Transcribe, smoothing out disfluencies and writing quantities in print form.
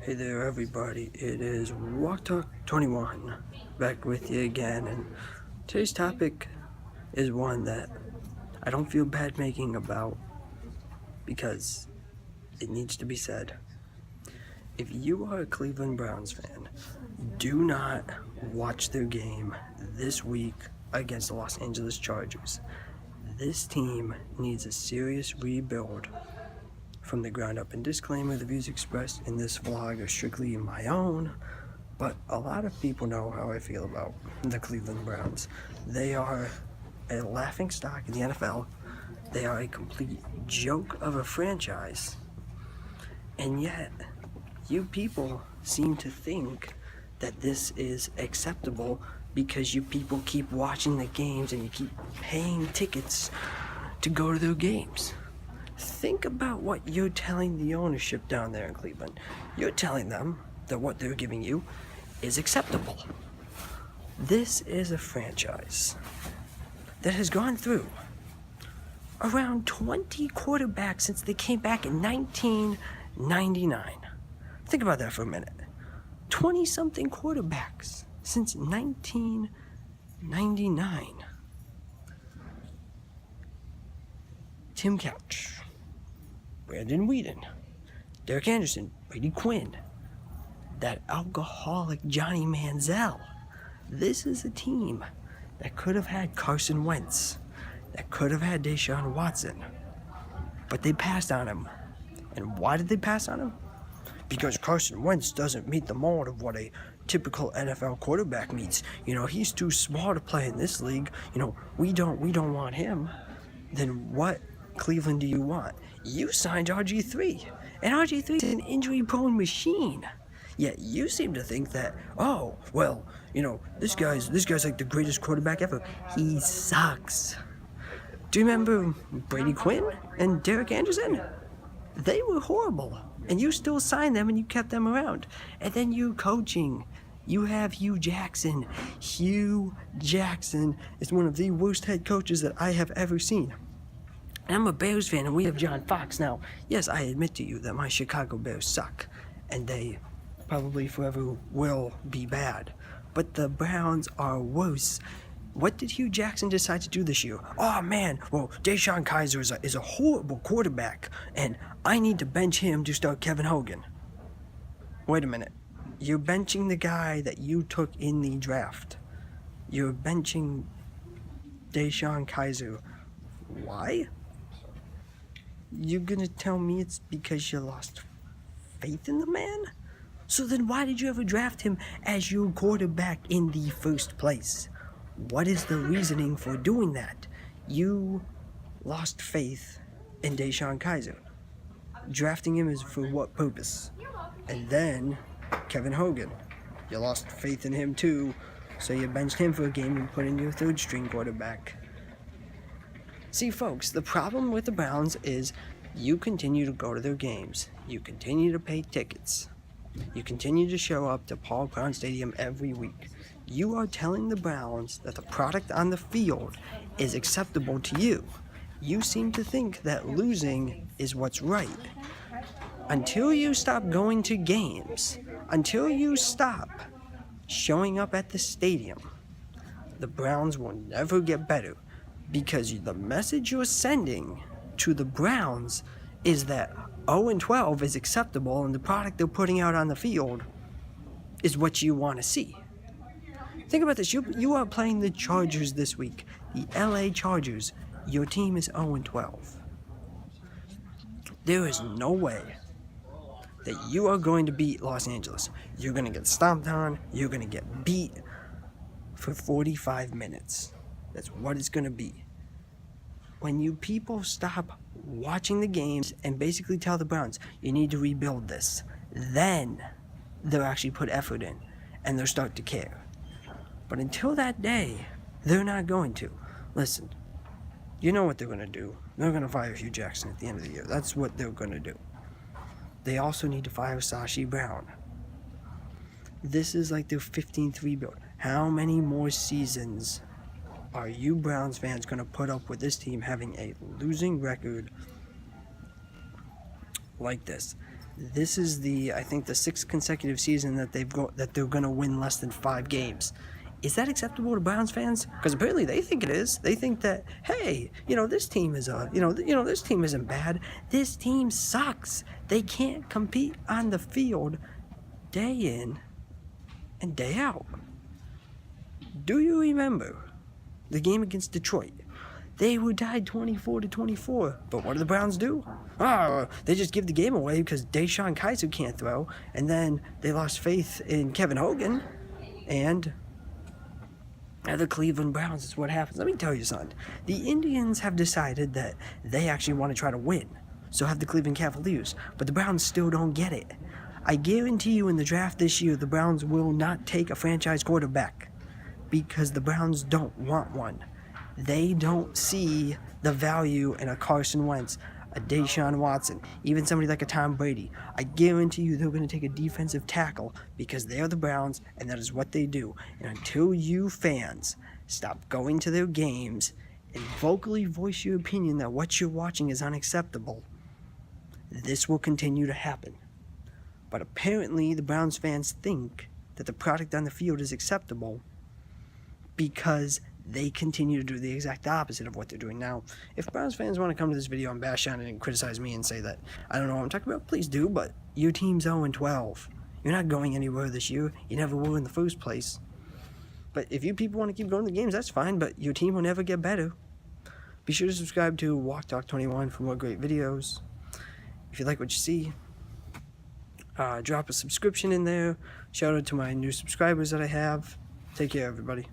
Hey there everybody, it is Walk Talk 21 back with you again, and today's topic is one that I don't feel bad making about because it needs to be said. If you are a Cleveland Browns fan, do not watch their game this week against the Los Angeles Chargers. This team needs a serious rebuild from the ground up. And disclaimer, the views expressed in this vlog are strictly my own, but a lot of people know how I feel about the Cleveland Browns. They are a laughing stock in the NFL. They are a complete joke of a franchise. And yet, you people seem to think that this is acceptable because you people keep watching the games and you keep paying tickets to go to their games. Think about what you're telling the ownership down there in Cleveland. You're telling them that what they're giving you is acceptable. This is a franchise that has gone through around 20 quarterbacks since they came back in 1999. Think about that for a minute. 20-something quarterbacks since 1999. Tim Couch, Brandon Weeden, Derek Anderson, Brady Quinn, that alcoholic Johnny Manziel. This is a team that could have had Carson Wentz, that could have had Deshaun Watson, but they passed on him. And why did they pass on him? Because Carson Wentz doesn't meet the mold of what a typical NFL quarterback meets. He's too small to play in this league. We don't want him. Then what Cleveland do you want? You signed RG3, and RG3 is an injury-prone machine. Yet you seem to think that, this guy's like the greatest quarterback ever. He sucks. Do you remember Brady Quinn and Derek Anderson? They were horrible, and you still signed them and you kept them around. And then you coaching. You have Hugh Jackson. Hugh Jackson is one of the worst head coaches that I have ever seen. And I'm a Bears fan, and we have John Fox. Now, yes, I admit to you that my Chicago Bears suck, and they probably forever will be bad. But the Browns are worse. What did Hugh Jackson decide to do this year? Oh, man, DeShone Kizer is a horrible quarterback, and I need to bench him to start Kevin Hogan. Wait a minute. You're benching the guy that you took in the draft. You're benching DeShone Kizer. Why? You're gonna tell me it's because you lost faith in the man? So then why did you ever draft him as your quarterback in the first place? What is the reasoning for doing that? You lost faith in DeShone Kizer. Drafting him is for what purpose? And then Kevin Hogan. You lost faith in him too, so you benched him for a game and put in your third string quarterback. See, folks, the problem with the Browns is you continue to go to their games. You continue to pay tickets. You continue to show up to Paul Brown Stadium every week. You are telling the Browns that the product on the field is acceptable to you. You seem to think that losing is what's right. Until you stop going to games, until you stop showing up at the stadium, the Browns will never get better. Because the message you're sending to the Browns is that 0-12 is acceptable and the product they're putting out on the field is what you want to see. Think about this. You are playing the Chargers this week. The LA Chargers. Your team is 0-12. There is no way that you are going to beat Los Angeles. You're going to get stomped on. You're going to get beat for 45 minutes. That's what it's going to be. When you people stop watching the games and basically tell the Browns, you need to rebuild this, then they'll actually put effort in and they'll start to care. But until that day, they're not going to. Listen, you know what they're going to do. They're going to fire Hugh Jackson at the end of the year. That's what they're going to do. They also need to fire Sashi Brown. This is like their 15th rebuild. How many more seasons are you Browns fans going to put up with this team having a losing record like this? This is I think the 6th consecutive season that they're going to win less than 5 games. Is that acceptable to Browns fans? Because apparently they think it is. They think that, hey, this team is this team isn't bad. This team sucks. They can't compete on the field day in and day out. Do you remember the game against Detroit? They were tied 24-24. But what do the Browns do? They just give the game away because Deshaun Kaiser can't throw. And then they lost faith in Kevin Hogan. And the Cleveland Browns is what happens. Let me tell you something. The Indians have decided that they actually want to try to win. So have the Cleveland Cavaliers. But the Browns still don't get it. I guarantee you in the draft this year, the Browns will not take a franchise quarterback. Because the Browns don't want one. They don't see the value in a Carson Wentz, a Deshaun Watson, even somebody like a Tom Brady. I guarantee you they're going to take a defensive tackle because they are the Browns and that is what they do. And until you fans stop going to their games and vocally voice your opinion that what you're watching is unacceptable, this will continue to happen. But apparently the Browns fans think that the product on the field is acceptable because they continue to do the exact opposite of what they're doing now. If Browns fans want to come to this video and bash on it and criticize me and say that I don't know what I'm talking about, please do, but your team's 0-12. You're not going anywhere this year. You never were in the first place. But if you people want to keep going to the games, that's fine, but your team will never get better. Be sure to subscribe to Walk Talk 21 for more great videos. If you like what you see, drop a subscription in there. Shout out to my new subscribers that I have. Take care, everybody.